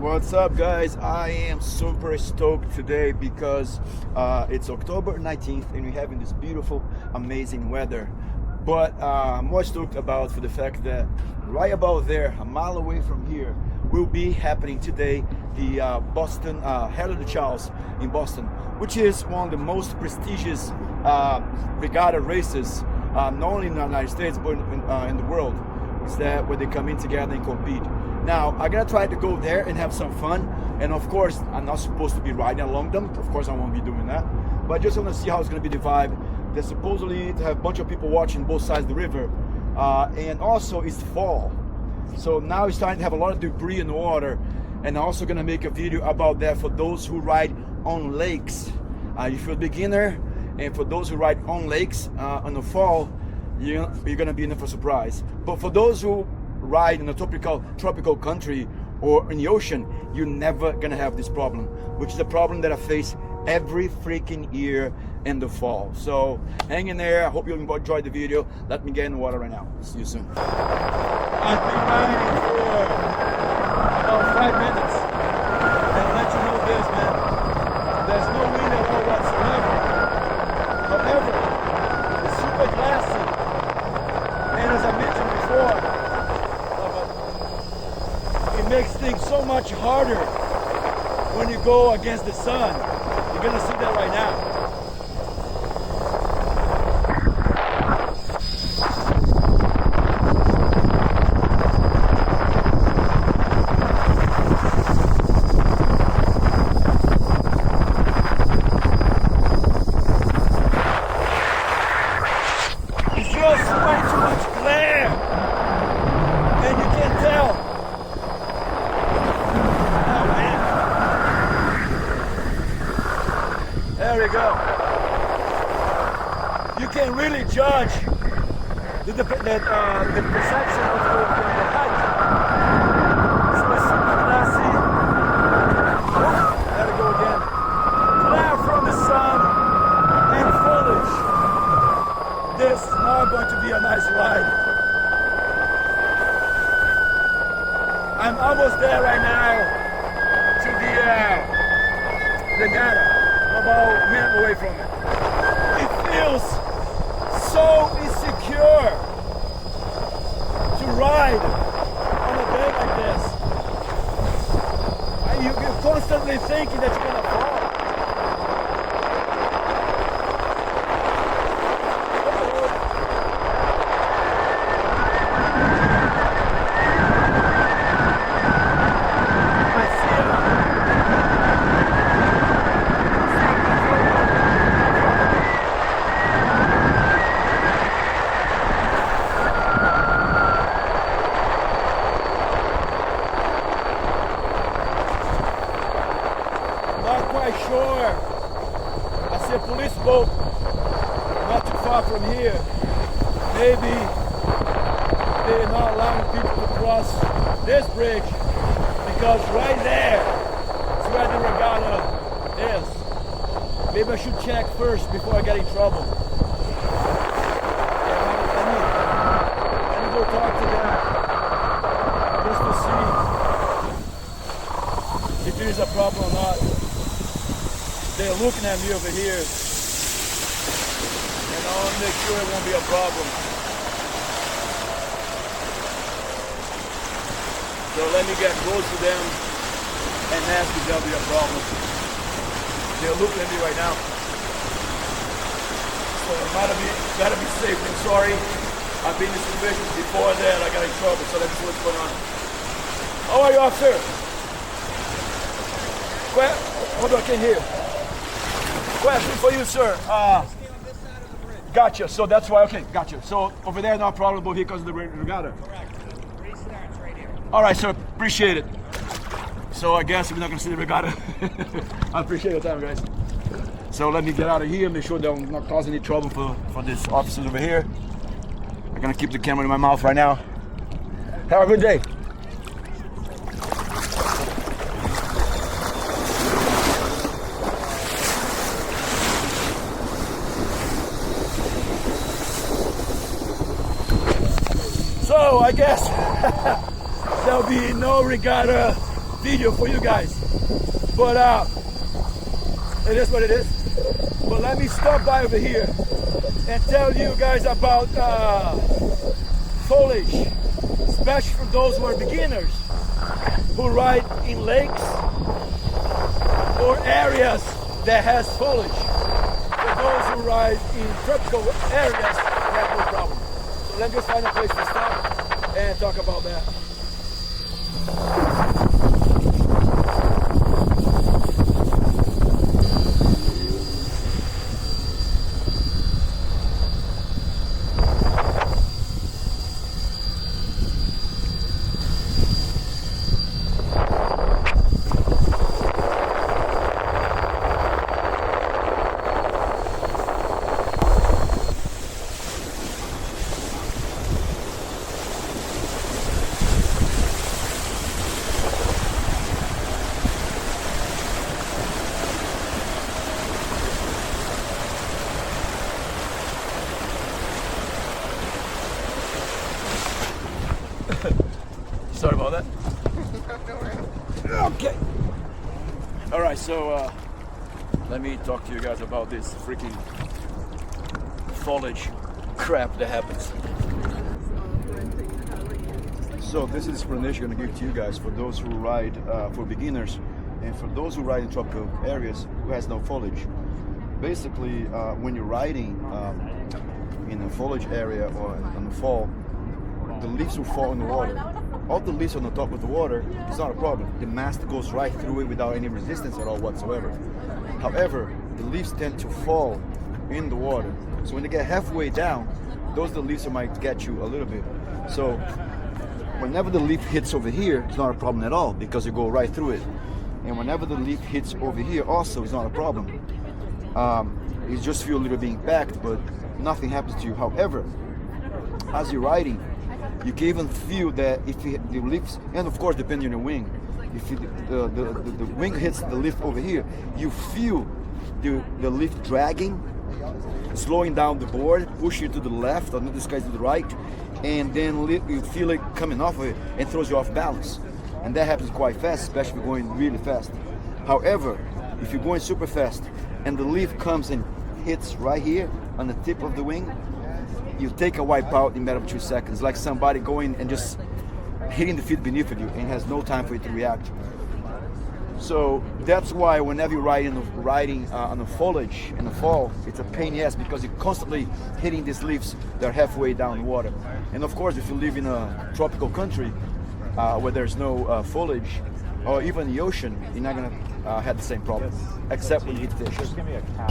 What's up, guys? I am super stoked today because it's October 19th and we're having this beautiful, amazing weather. But I'm more stoked about for the fact that right about there, a mile away from here, will be happening today the Boston Hell of the Charles in Boston, which is one of the most prestigious regatta races, not only in the United States but in the world. Is that where they come in together and compete. Now, I'm gonna try to go there and have some fun. And of course, I'm not supposed to be riding along them. Of course, I won't be doing that. But I just wanna see how it's gonna be the vibe. They're supposedly to have a bunch of people watching both sides of the river. And also, it's fall. So now it's starting to have a lot of debris in the water. And I'm also gonna make a video about that for those who ride on lakes. If you're a beginner, and for those who ride on lakes in the fall, you're gonna be in for a surprise. But for those who ride in a tropical country or in the ocean, you're never gonna have this problem, which is a problem that I face every freaking year in the fall. So hang in there. I hope you enjoyed the video. Let me get in the water right now. See you soon. I've been riding for about 5 minutes and let you know this, man. There's no wind at all whatsoever. However, it's super glassy. And as I mentioned before, it makes things so much harder when you go against the sun. You're gonna see that right now. It's just way too much glare, and you can't tell. Oh man, there we go. You can really judge the perception of the height. So it's super glassy. There we go again. Glare from the sun and foliage. This is not going to be a nice ride. I'm almost there right now to the regatta. About a minute away from it. It feels so insecure to ride on a day like this. You're constantly thinking that you're gonna fall. Not quite sure. I see a police boat not too far from here. Maybe they're not allowing people to cross this bridge because right there is where the regatta is. Maybe I should check first before I get in trouble. Let me go talk to them just to see if there is a problem or not. They're looking at me over here, and I want to make sure it won't be a problem. So let me get close to them and ask if there'll be a problem. They're looking at me right now. So I gotta be safe. I'm sorry. I've been in situations before that I got in trouble, so let's see what's going on. How are you, officer? Well, hold on, I can't hear. Question for you, sir. Gotcha. So that's why. Okay, gotcha. So over there, no problem, but here because of the regatta. Correct. Restarts right here. All right, sir. Appreciate it. So I guess we're not gonna see the regatta. I appreciate your time, guys. So let me get out of here. Make sure that I'm not causing any trouble for these officers over here. I'm gonna keep the camera in my mouth right now. Have a good day. So I guess there'll be no regatta video for you guys. But it is what it is. But let me stop by over here and tell you guys about foliage, especially for those who are beginners who ride in lakes or areas that has foliage. For those who ride in tropical areas, they have no problem. So let's just find a place to stop and talk about that. Sorry about that. Okay. All right, so let me talk to you guys about this freaking foliage crap that happens. So this is explanation I'm gonna give to you guys for those who ride for beginners and for those who ride in tropical areas who has no foliage. Basically, when you're riding in a foliage area or in the fall, the leaves will fall in the water. All the leaves on the top of the water is not a problem. The mast goes right through it without any resistance at all whatsoever. However, the leaves tend to fall in the water. So when they get halfway down, those the leaves might get you a little bit. So whenever the leaf hits over here, it's not a problem at all because you go right through it. And whenever the leaf hits over here also, it's not a problem. You just feel a little bit impacted, but nothing happens to you. However, as you're riding, you can even feel that if the leaves, and of course depending on your wing, if the wing hits the leaf over here, you feel the leaf dragging, slowing down the board, pushing you to the left, or in this case to the right, and then you feel it coming off of it and throws you off balance. And that happens quite fast, especially if you're going really fast. However, if you're going super fast and the leaf comes and hits right here on the tip of the wing, you take a wipe out in a matter of 2 seconds, like somebody going and just hitting the feet beneath of you and has no time for it to react. So that's why whenever you're riding on the foliage in the fall, it's a pain in the ass because you're constantly hitting these leaves that are halfway down the water. And of course, if you live in a tropical country where there's no foliage, or even the ocean, you're not gonna have the same problem, except when you hit fish. Just give me a cat.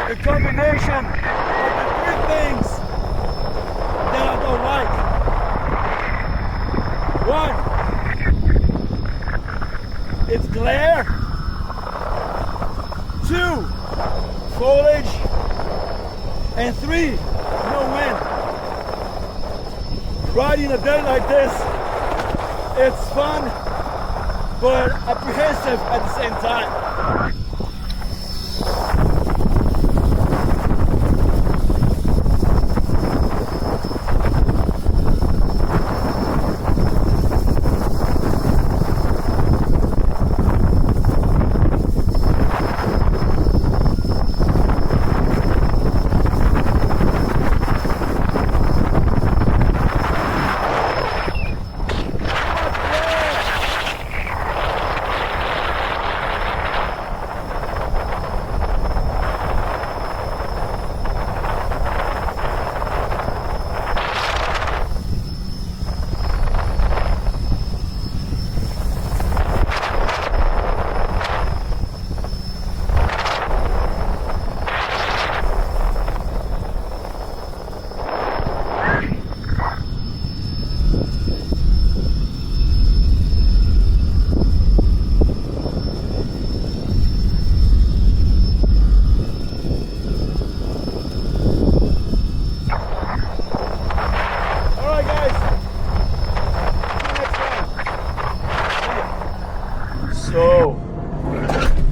The combination of the three things that I don't like. 1, it's glare. 2, foliage. And 3, no wind. Riding a day like this, it's fun, but apprehensive at the same time.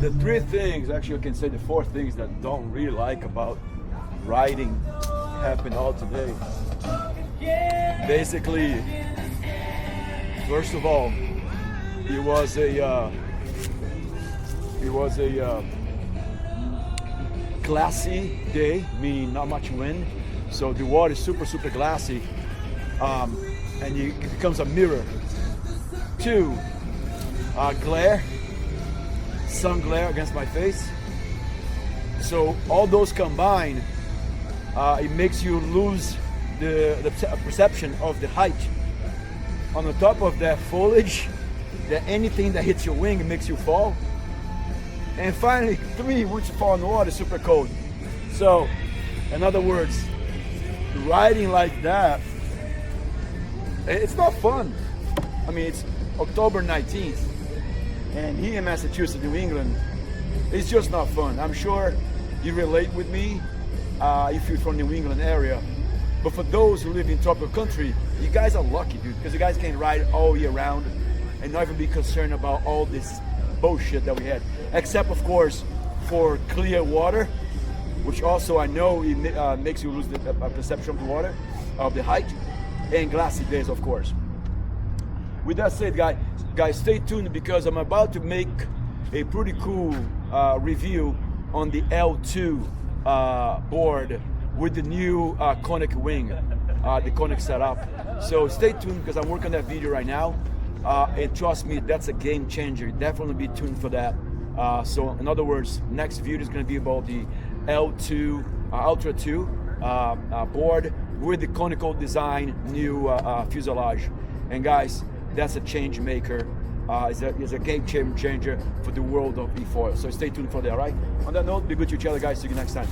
The three things, actually I can say the four things that don't really like about riding happened all today. Basically, first of all, it was a glassy day, meaning not much wind, so the water is super glassy, and it becomes a mirror. Two, glare, sun glare against my face. So all those combined, it makes you lose the perception of the height. On the top of that foliage, that anything that hits your wing makes you fall. And finally, three, once you fall in the water, it's super cold. So, in other words, riding like that, it's not fun. I mean, it's October 19th, and here in Massachusetts, New England, it's just not fun. I'm sure you relate with me if you're from New England area. But for those who live in tropical country, you guys are lucky, dude, because you guys can ride all year round and not even be concerned about all this bullshit that we had. Except, of course, for clear water, which also I know it makes you lose the perception of the water, of the height, and glassy days, of course. With that said, guys, stay tuned because I'm about to make a pretty cool review on the L2 board with the new conic wing, the conic setup. So stay tuned because I'm working on that video right now. And trust me, that's a game changer. Definitely be tuned for that. So in other words, next video is going to be about the L2 Ultra 2 board with the conical design, new fuselage. And guys, that's a change maker. It's a game changer for the world of e-foil. So stay tuned for that, all right? On that note, be good to each other, guys. See you next time.